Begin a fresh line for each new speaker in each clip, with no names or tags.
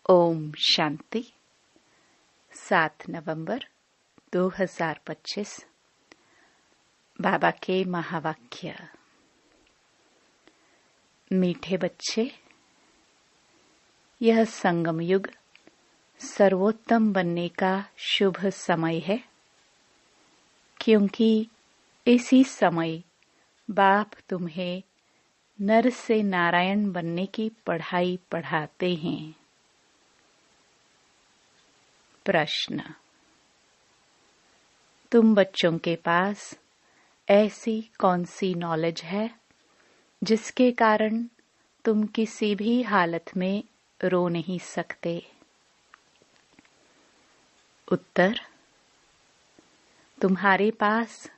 ओम शांति। 7 नवंबर 2025। बाबा के महावाक्य। मीठे बच्चे, यह संगम युग सर्वोत्तम बनने का शुभ समय है, क्योंकि इसी समय बाप तुम्हें नर से नारायण बनने की पढ़ाई पढ़ाते हैं। प्रश्न: तुम बच्चों के पास ऐसी कौन सी नॉलेज है जिसके कारण तुम किसी भी हालत में रो नहीं सकते? उत्तर: तुम्हारे पास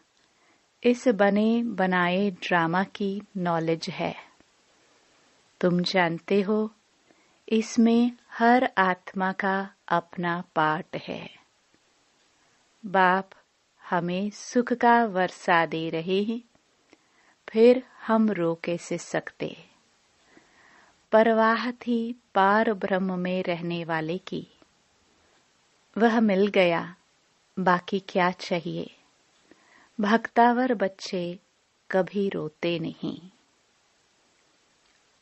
इस बने बनाए ड्रामा की नॉलेज है। तुम जानते हो, इसमें हर आत्मा का अपना पार्ट है। बाप हमें सुख का वर्षा दे रहे हैं, फिर हम रो कैसे सकते? परवाह थी पार ब्रह्म में रहने वाले की, वह मिल गया, बाकी क्या चाहिए? भक्तावर बच्चे कभी रोते नहीं।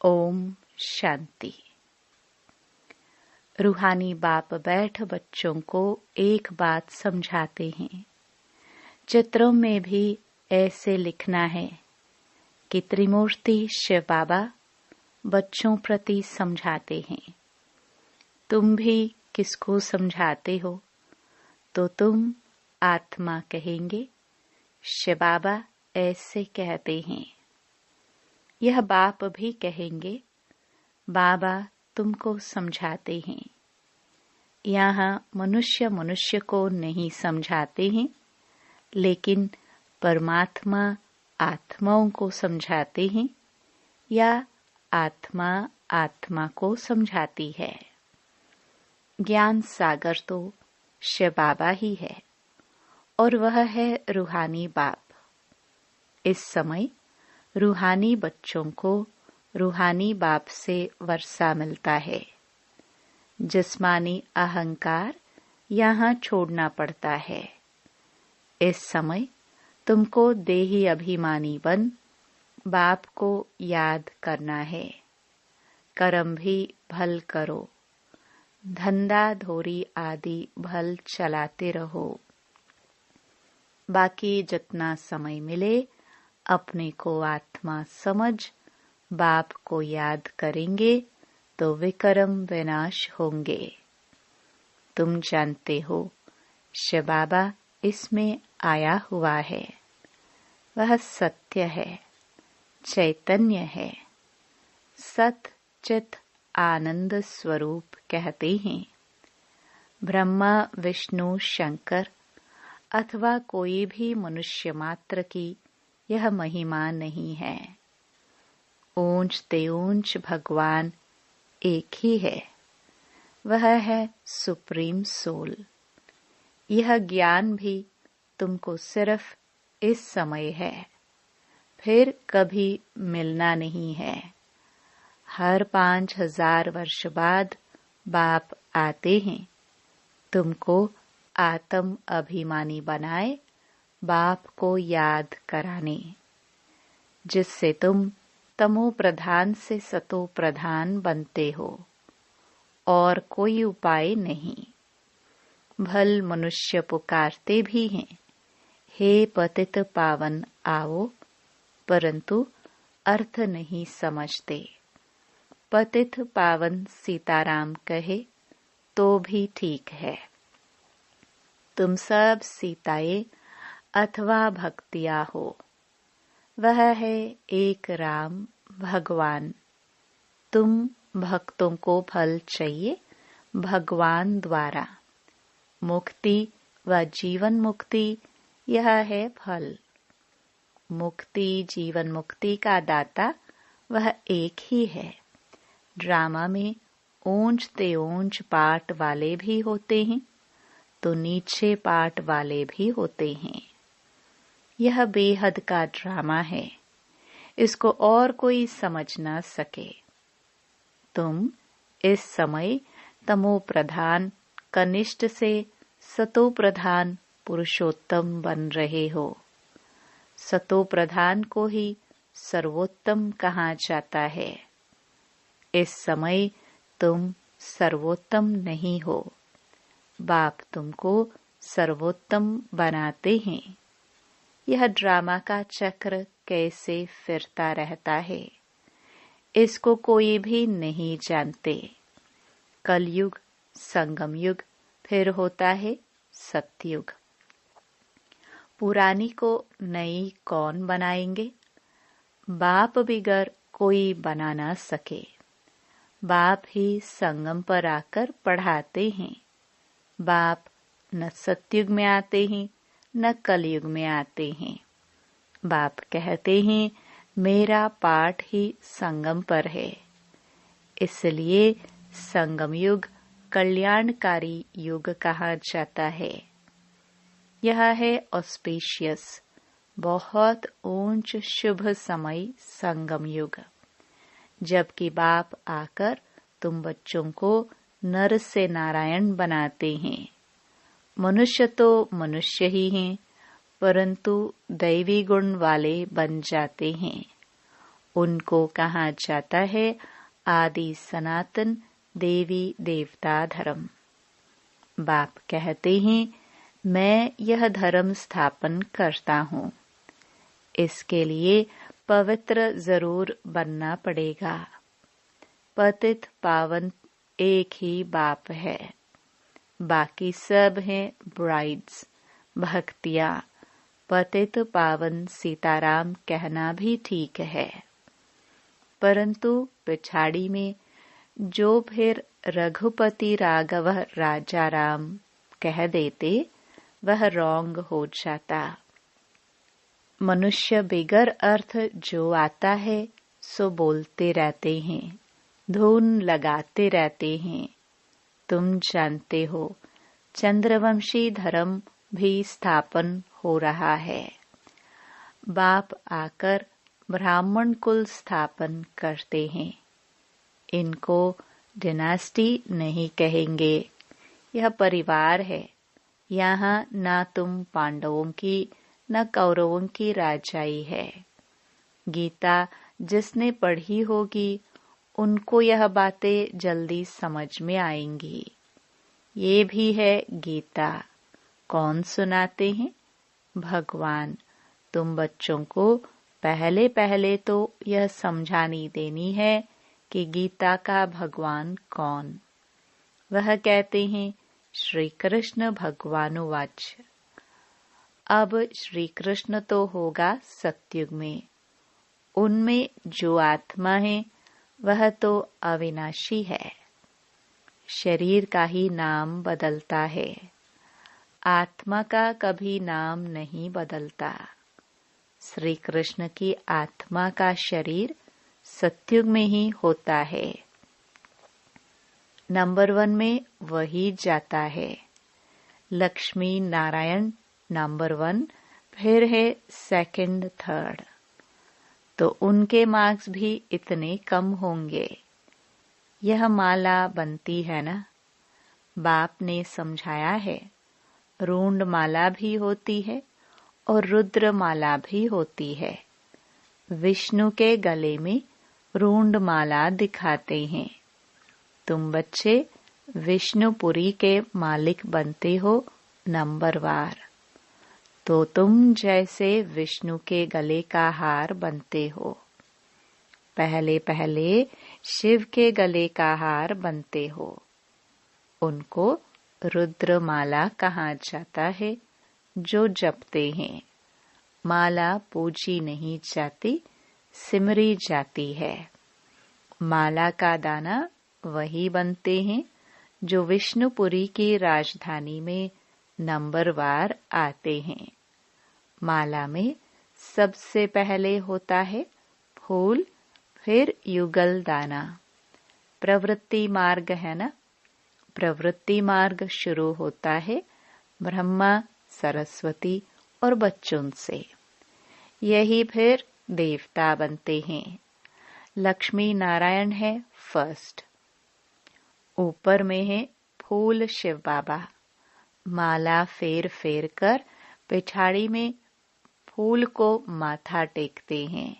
ओम शांति। रूहानी बाप बैठ बच्चों को एक बात समझाते हैं। चित्रों में भी ऐसे लिखना है कि त्रिमूर्ति शिव बाबा बच्चों प्रति समझाते हैं। तुम भी किसको समझाते हो तो तुम आत्मा कहेंगे, शिव बाबा ऐसे कहते हैं। यह बाप भी कहेंगे, बाबा तुमको समझाते हैं। यहाँ मनुष्य मनुष्य को नहीं समझाते हैं, लेकिन परमात्मा आत्माओं को समझाते हैं या आत्मा आत्मा को समझाती है। ज्ञान सागर तो शिव बाबा ही है और वह है रूहानी बाप। इस समय रूहानी बच्चों को रूहानी बाप से वर्षा मिलता है। जिस्मानी अहंकार यहाँ छोड़ना पड़ता है। इस समय तुमको देही अभिमानी बन बाप को याद करना है। कर्म भी भल करो, धंधा धोरी आदि भल चलाते रहो। बाकी जितना समय मिले अपने को आत्मा समझ बाप को याद करेंगे तो विकर्म विनाश होंगे। तुम जानते हो, शिव बाबा इसमें आया हुआ है। वह सत्य है, चैतन्य है, सत चित आनंद स्वरूप कहते हैं। ब्रह्मा विष्णु शंकर अथवा कोई भी मनुष्य मात्र की यह महिमा नहीं है। ऊंच ते ऊंच भगवान एक ही है, वह है सुप्रीम सोल। यह ज्ञान भी तुमको सिर्फ इस समय है, फिर कभी मिलना नहीं है। हर 5000 वर्ष बाद बाप आते हैं, तुमको आत्म अभिमानी बनाए बाप को याद कराने, जिससे तुम तमो प्रधान से सतो प्रधान बनते हो। और कोई उपाय नहीं। भल मनुष्य पुकारते भी हैं, हे पतित पावन आओ, परंतु अर्थ नहीं समझते। पतित पावन सीताराम कहे तो भी ठीक है। तुम सब सीताएं अथवा भक्तिया हो। वह है एक राम भगवान। तुम भक्तों को फल चाहिए भगवान द्वारा। मुक्ति व जीवन मुक्ति यह है फल। मुक्ति जीवन मुक्ति का दाता वह एक ही है। ड्रामा में ऊंच ते ऊंच पाठ वाले भी होते हैं तो नीचे पाठ वाले भी होते हैं। यह बेहद का ड्रामा है, इसको और कोई समझ ना सके। तुम इस समय तमो प्रधान कनिष्ठ से सतो प्रधान पुरुषोत्तम बन रहे हो। सतो प्रधान को ही सर्वोत्तम कहा जाता है। इस समय तुम सर्वोत्तम नहीं हो, बाप तुमको सर्वोत्तम बनाते हैं। यह ड्रामा का चक्र कैसे फिरता रहता है, इसको कोई भी नहीं जानते। कलयुग, संगम युग, फिर होता है सतयुग। पुरानी को नई कौन बनाएंगे? बाप बिगर कोई बना ना सके। बाप ही संगम पर आकर पढ़ाते हैं। बाप न सतयुग में आते हैं न कलयुग में आते हैं। बाप कहते हैं मेरा पाठ ही संगम पर है। इसलिए संगम युग कल्याणकारी युग कहा जाता है। यह है ऑस्पिशियस, बहुत ऊंच शुभ समय संगम युग, जबकि बाप आकर तुम बच्चों को नर से नारायण बनाते हैं। मनुष्य तो मनुष्य ही हैं, परंतु दैवी गुण वाले बन जाते हैं। उनको कहा जाता है आदि सनातन देवी देवता धर्म। बाप कहते हैं मैं यह धर्म स्थापन करता हूँ। इसके लिए पवित्र जरूर बनना पड़ेगा। पतित पावन एक ही बाप है, बाकी सब हैं ब्राइड्स, भक्तियाँ। पतित पावन सीताराम कहना भी ठीक है, परंतु पिछाड़ी में जो फिर रघुपति राघव राजा राम कह देते, वह रॉन्ग हो जाता। मनुष्य बिगर अर्थ जो आता है सो बोलते रहते हैं, धुन लगाते रहते हैं। तुम जानते हो चंद्रवंशी धर्म भी स्थापन हो रहा है। बाप आकर ब्राह्मण कुल स्थापन करते हैं। इनको डिनास्टी नहीं कहेंगे, यह परिवार है। यहाँ ना तुम पांडवों की न कौरवों की राजाई है। गीता जिसने पढ़ी होगी उनको यह बातें जल्दी समझ में आएंगी। ये भी है गीता। कौन सुनाते हैं? भगवान। तुम बच्चों को पहले पहले तो यह समझानी देनी है कि गीता का भगवान कौन। वह कहते हैं श्री कृष्ण भगवानुवाच। अब श्री कृष्ण तो होगा सतयुग में। उनमें जो आत्मा है वह तो अविनाशी है। शरीर का ही नाम बदलता है, आत्मा का कभी नाम नहीं बदलता। श्री कृष्ण की आत्मा का शरीर सतयुग में ही होता है। नंबर 1 में वही जाता है। लक्ष्मी नारायण नंबर 1, फिर है सेकंड, थर्ड। तो उनके मार्क्स भी इतने कम होंगे। यह माला बनती है ना, बाप ने समझाया है। रूंड माला भी होती है और रुद्र माला भी होती है। विष्णु के गले में रूंड माला दिखाते हैं। तुम बच्चे विष्णुपुरी के मालिक बनते हो नंबर वार। तो तुम जैसे विष्णु के गले का हार बनते हो। पहले पहले शिव के गले का हार बनते हो। उनको रुद्रमाला कहा जाता है, जो जपते हैं। माला पूजी नहीं जाती, सिमरी जाती है। माला का दाना वही बनते हैं जो विष्णुपुरी की राजधानी में नंबर वार आते हैं। माला में सबसे पहले होता है फूल, फिर युगल दाना। प्रवृत्ति मार्ग है ना, प्रवृत्ति मार्ग शुरू होता है ब्रह्मा, सरस्वती और बच्चों से। यही फिर देवता बनते हैं। लक्ष्मी नारायण है फर्स्ट। ऊपर में है फूल शिव बाबा, माला फेर फेर कर पिछाड़ी में फूल को माथा टेकते हैं।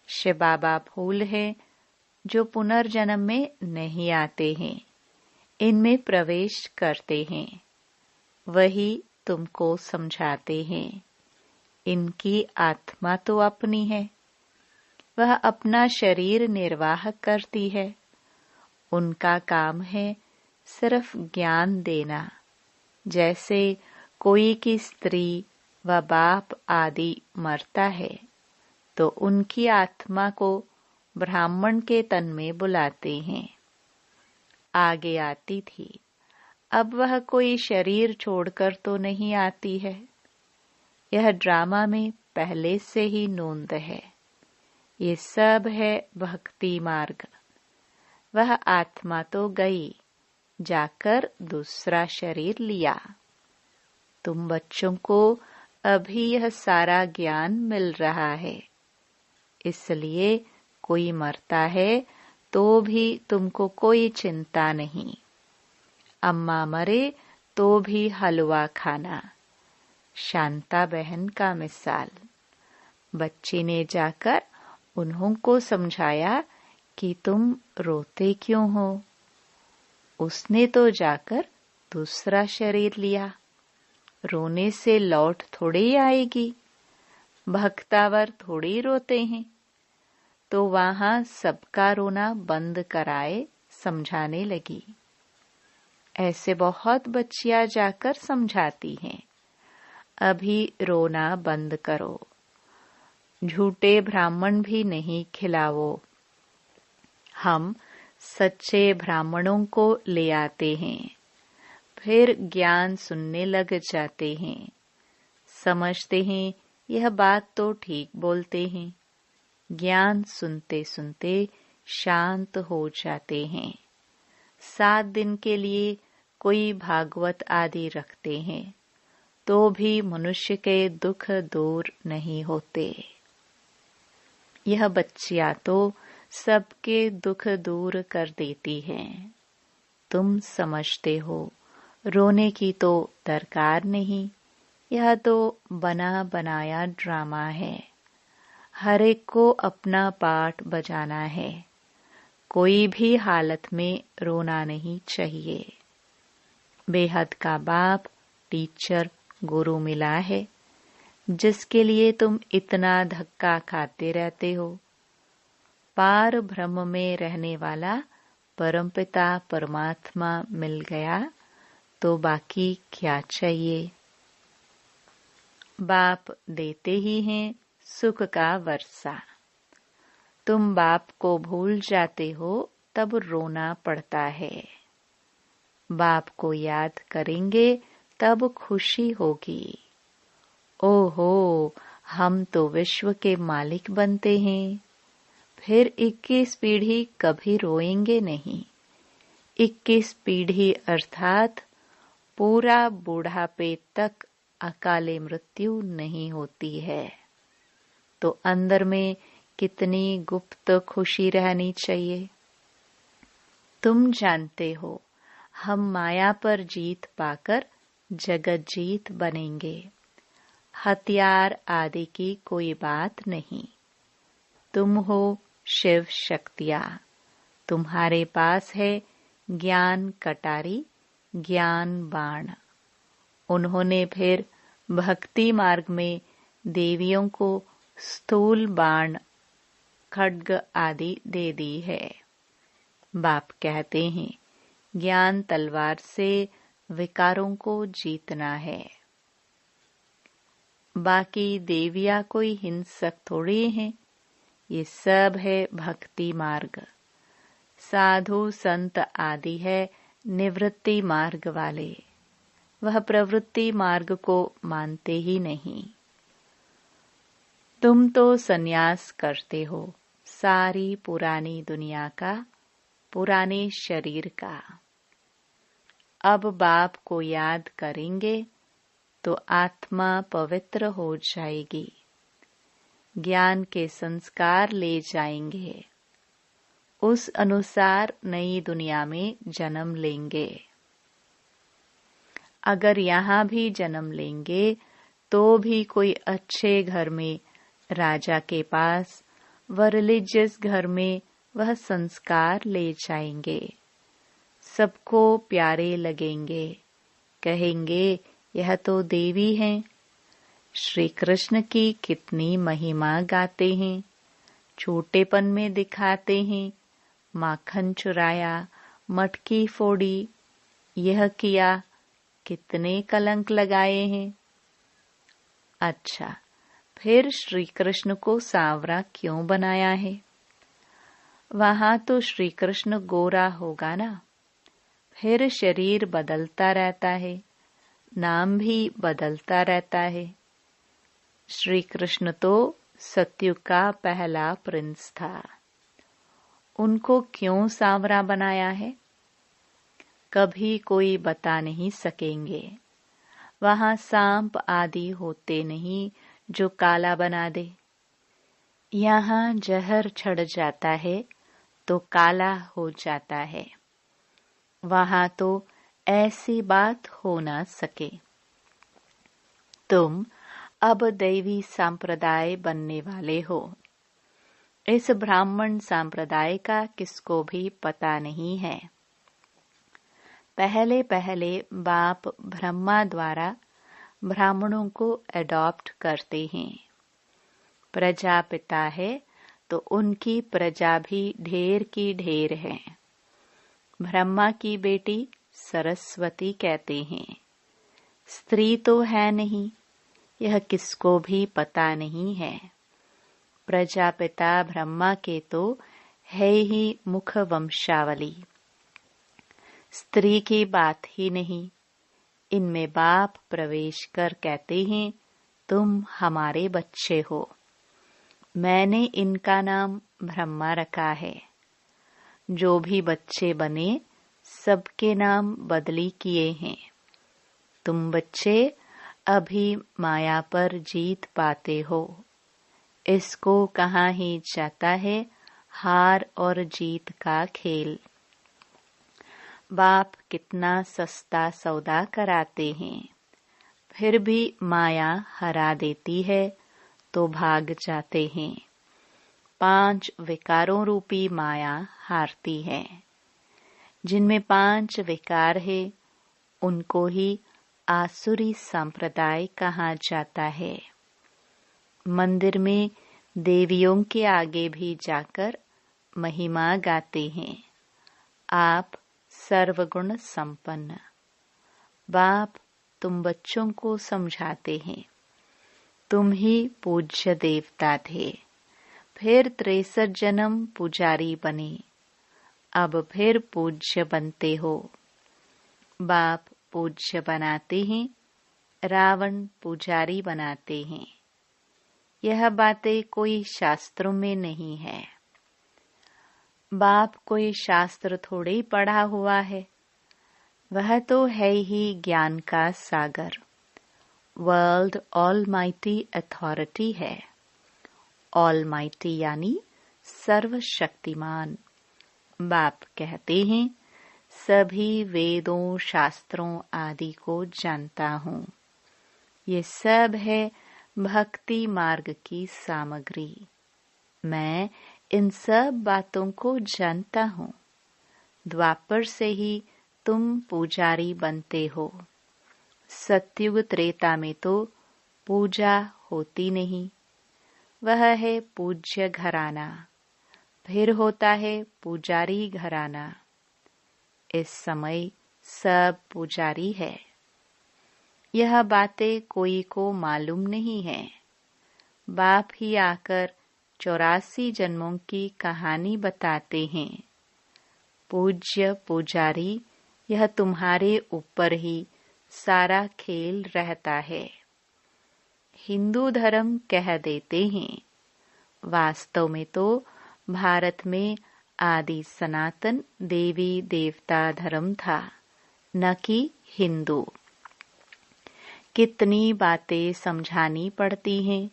शिव बाबा फूल है जो पुनर्जन्म में नहीं आते हैं, इनमें प्रवेश करते हैं, वही तुमको समझाते हैं। इनकी आत्मा तो अपनी है, वह अपना शरीर निर्वाह करती है। उनका काम है सिर्फ ज्ञान देना। जैसे कोई की स्त्री व बाप आदि मरता है तो उनकी आत्मा को ब्राह्मण के तन में बुलाते हैं। आगे आती थी, अब वह कोई शरीर छोड़कर तो नहीं आती है। यह ड्रामा में पहले से ही नोंद है। ये सब है भक्ति मार्ग। वह आत्मा तो गई, जाकर दूसरा शरीर लिया। तुम बच्चों को अभी यह सारा ज्ञान मिल रहा है, इसलिए कोई मरता है तो भी तुमको कोई चिंता नहीं। अम्मा मरे तो भी हलवा खाना। शांता बहन का मिसाल। बच्ची ने जाकर उन्हों को समझाया कि तुम रोते क्यों हो। उसने तो जाकर दूसरा शरीर लिया। रोने से लौट थोड़ी आएगी। भक्तावर थोड़ी रोते हैं। तो वहां सबका रोना बंद कराए समझाने लगी। ऐसे बहुत बच्चियां जाकर समझाती हैं, अभी रोना बंद करो। झूठे ब्राह्मण भी नहीं खिलाओ। हम सच्चे ब्राह्मणों को ले आते हैं, फिर ज्ञान सुनने लग जाते हैं। समझते हैं यह बात तो ठीक बोलते हैं। ज्ञान सुनते सुनते शांत हो जाते हैं। 7 दिन के लिए कोई भागवत आदि रखते हैं तो भी मनुष्य के दुख दूर नहीं होते। यह बच्चियां तो सबके दुख दूर कर देती हैं। तुम समझते हो रोने की तो दरकार नहीं। यह तो बना बनाया ड्रामा है। हर एक को अपना पार्ट बजाना है। कोई भी हालत में रोना नहीं चाहिए। बेहद का बाप, टीचर, गुरु मिला है, जिसके लिए तुम इतना धक्का खाते रहते हो। पार ब्रह्म में रहने वाला परमपिता परमात्मा मिल गया तो बाकी क्या चाहिए। बाप देते ही हैं सुख का वर्षा। तुम बाप को भूल जाते हो तब रोना पड़ता है। बाप को याद करेंगे तब खुशी होगी। ओहो, हम तो विश्व के मालिक बनते हैं। फिर 21 पीढ़ी कभी रोएंगे नहीं। 21 पीढ़ी अर्थात पूरा बूढ़ापे तक अकाले मृत्यु नहीं होती है। तो अंदर में कितनी गुप्त खुशी रहनी चाहिए। तुम जानते हो हम माया पर जीत पाकर जगत जीत बनेंगे। हथियार आदि की कोई बात नहीं। तुम हो शिव शक्तियां। तुम्हारे पास है ज्ञान कटारी, ज्ञान बाण। उन्होंने फिर भक्ति मार्ग में देवियों को स्थूल बाण, खड्ग आदि दे दी है। बाप कहते हैं ज्ञान तलवार से विकारों को जीतना है। बाकी देवियां कोई हिंसक थोड़ी हैं। ये सब है भक्ति मार्ग। साधु संत आदि है निवृत्ति मार्ग वाले। वह प्रवृत्ति मार्ग को मानते ही नहीं। तुम तो सन्यास करते हो सारी पुरानी दुनिया का, पुराने शरीर का। अब बाप को याद करेंगे तो आत्मा पवित्र हो जाएगी। ज्ञान के संस्कार ले जाएंगे। उस अनुसार नई दुनिया में जन्म लेंगे। अगर यहाँ भी जन्म लेंगे तो भी कोई अच्छे घर में, राजा के पास व रिलीजियस घर में वह संस्कार ले जाएंगे। सबको प्यारे लगेंगे, कहेंगे यह तो देवी हैं। श्री कृष्ण की कितनी महिमा गाते हैं, छोटेपन में दिखाते हैं, माखन चुराया, मटकी फोड़ी, यह किया, कितने कलंक लगाए हैं। अच्छा, फिर श्री कृष्ण को सांवरा क्यों बनाया है? वहां तो श्री कृष्ण गोरा होगा ना। फिर शरीर बदलता रहता है, नाम भी बदलता रहता है। श्री कृष्ण तो सतयुग का पहला प्रिंस था, उनको क्यों सांवरा बनाया है? कभी कोई बता नहीं सकेंगे। वहां सांप आदि होते नहीं जो काला बना दे। यहाँ जहर चढ़ जाता है तो काला हो जाता है। वहां तो ऐसी बात हो ना सके। तुम अब दैवी संप्रदाय बनने वाले हो। इस ब्राह्मण संप्रदाय का किसको भी पता नहीं है। पहले पहले बाप ब्रह्मा द्वारा ब्राह्मणों को अडॉप्ट करते हैं। प्रजापिता है तो उनकी प्रजा भी ढेर की ढेर है। ब्रह्मा की बेटी सरस्वती कहते हैं। स्त्री तो है नहीं, यह किसको भी पता नहीं है। प्रजापिता ब्रह्मा के तो है ही मुख वंशावली। स्त्री की बात ही नहीं। इनमें बाप प्रवेश कर कहते हैं, तुम हमारे बच्चे हो। मैंने इनका नाम ब्रह्मा रखा है। जो भी बच्चे बने सबके नाम बदली किए हैं। तुम बच्चे अभी माया पर जीत पाते हो। इसको कहाँ ही जाता है हार और जीत का खेल। बाप कितना सस्ता सौदा कराते हैं, फिर भी माया हरा देती है तो भाग जाते हैं। 5 विकारों रूपी माया हारती है। जिनमें 5 विकार है उनको ही आसुरी संप्रदाय कहा जाता है। मंदिर में देवियों के आगे भी जाकर महिमा गाते हैं। आप सर्वगुण संपन्न। बाप तुम बच्चों को समझाते हैं, तुम ही पूज्य देवता थे। फिर 63 जन्म पुजारी बने, अब फिर पूज्य बनते हो। बाप पूज्य बनाते हैं, रावण पुजारी बनाते हैं। यह बातें कोई शास्त्रों में नहीं है। बाप कोई शास्त्र थोड़े ही पढ़ा हुआ है, वह तो है ही ज्ञान का सागर। वर्ल्ड ऑलमाइटी अथॉरिटी है। ऑलमाइटी यानी सर्वशक्तिमान। बाप कहते हैं, सभी वेदों शास्त्रों आदि को जानता हूँ। ये सब है भक्ति मार्ग की सामग्री। मैं इन सब बातों को जानता हूँ। द्वापर से ही तुम पुजारी बनते हो। सतयुग त्रेता में तो पूजा होती नहीं, वह है पूज्य घराना। फिर होता है पुजारी घराना। इस समय सब पुजारी है। यह बातें कोई को मालूम नहीं है। बाप ही आकर 84 जन्मों की कहानी बताते हैं। पूज्य पुजारी, यह तुम्हारे ऊपर ही सारा खेल रहता है। हिंदू धर्म कह देते हैं, वास्तव में तो भारत में आदि सनातन देवी देवता धर्म था, न कि हिंदू। कितनी बातें समझानी पड़ती हैं।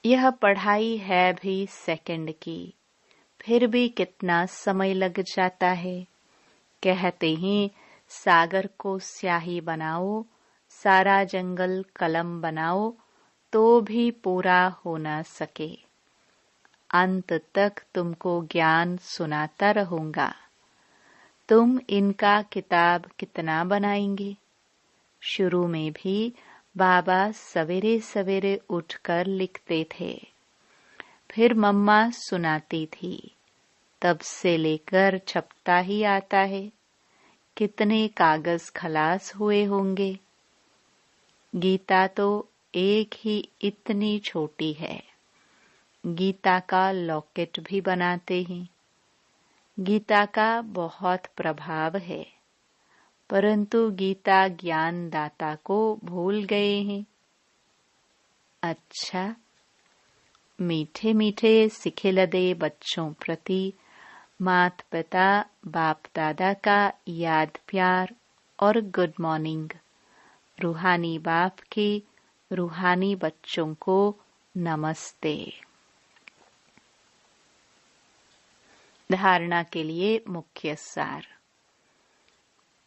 यह पढ़ाई है भी सेकंड की, फिर भी कितना समय लग जाता है। कहते ही सागर को स्याही बनाओ, सारा जंगल कलम बनाओ, तो भी पूरा हो न सके। अंत तक तुमको ज्ञान सुनाता रहूंगा। तुम इनका किताब कितना बनाएंगे। शुरू में भी बाबा सवेरे सवेरे उठकर लिखते थे, फिर मम्मा सुनाती थी, तब से लेकर छपता ही आता है। कितने कागज खलास हुए होंगे। गीता तो एक ही इतनी छोटी है। गीता का लॉकेट भी बनाते हैं। गीता का बहुत प्रभाव है, परंतु गीता ज्ञान दाता को भूल गए हैं। अच्छा, मीठे मीठे सिखे लदे बच्चों प्रति माता पिता बाप दादा का याद प्यार और गुड मॉर्निंग। रूहानी बाप के रूहानी बच्चों को नमस्ते। धारणा के लिए मुख्य सार।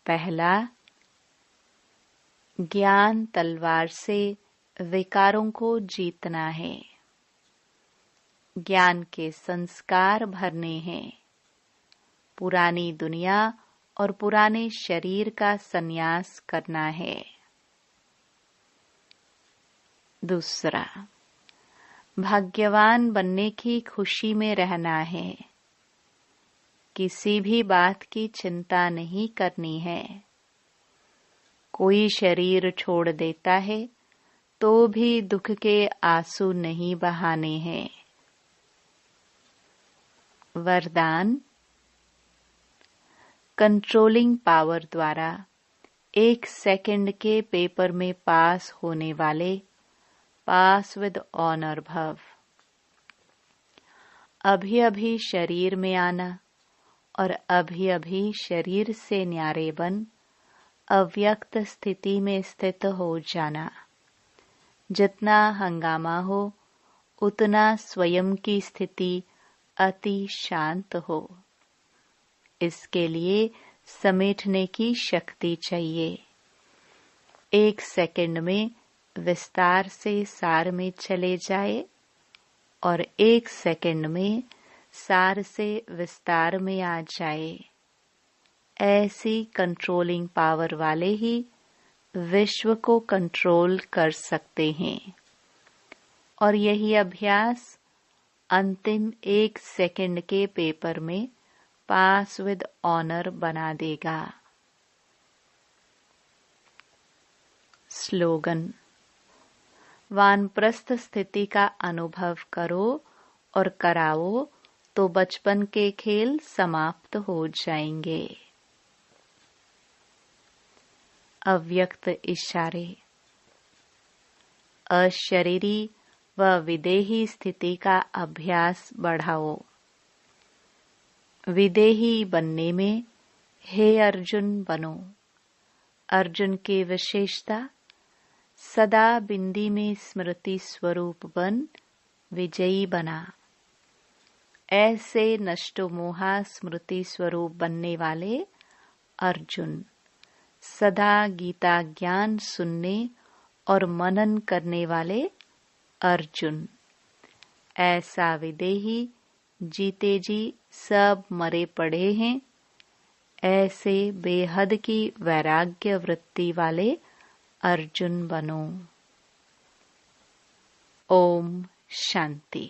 पहला, ज्ञान तलवार से विकारों को जीतना है। ज्ञान के संस्कार भरने हैं। पुरानी दुनिया और पुराने शरीर का संन्यास करना है। दूसरा, भाग्यवान बनने की खुशी में रहना है। किसी भी बात की चिंता नहीं करनी है। कोई शरीर छोड़ देता है तो भी दुख के आंसू नहीं बहाने हैं। वरदान, कंट्रोलिंग पावर द्वारा 1 सेकंड के पेपर में पास होने वाले पास विद ऑनर भव। अभी अभी शरीर में आना और अभी अभी शरीर से न्यारे बन अव्यक्त स्थिति में स्थित हो जाना। जितना हंगामा हो उतना स्वयं की स्थिति अति शांत हो। इसके लिए समेटने की शक्ति चाहिए। 1 सेकंड में विस्तार से सार में चले जाए और 1 सेकंड में सार से विस्तार में आ जाए। ऐसी कंट्रोलिंग पावर वाले ही विश्व को कंट्रोल कर सकते हैं। और यही अभ्यास अंतिम 1 सेकंड के पेपर में पास विद ऑनर बना देगा। स्लोगन, वानप्रस्थ स्थिति का अनुभव करो और कराओ तो बचपन के खेल समाप्त हो जाएंगे। अव्यक्त इशारे। अशरीरी व विदेही स्थिति का अभ्यास बढ़ाओ। विदेही बनने में हे अर्जुन बनो। अर्जुन की विशेषता, सदा बिंदी में स्मृति स्वरूप बन विजयी बना। ऐसे नष्टो मोहा स्मृति स्वरूप बनने वाले अर्जुन सदा गीता ज्ञान सुनने और मनन करने वाले अर्जुन। ऐसा विदेही जीते जी सब मरे पड़े हैं। ऐसे बेहद की वैराग्य वृत्ति वाले अर्जुन बनो। ओम शांति।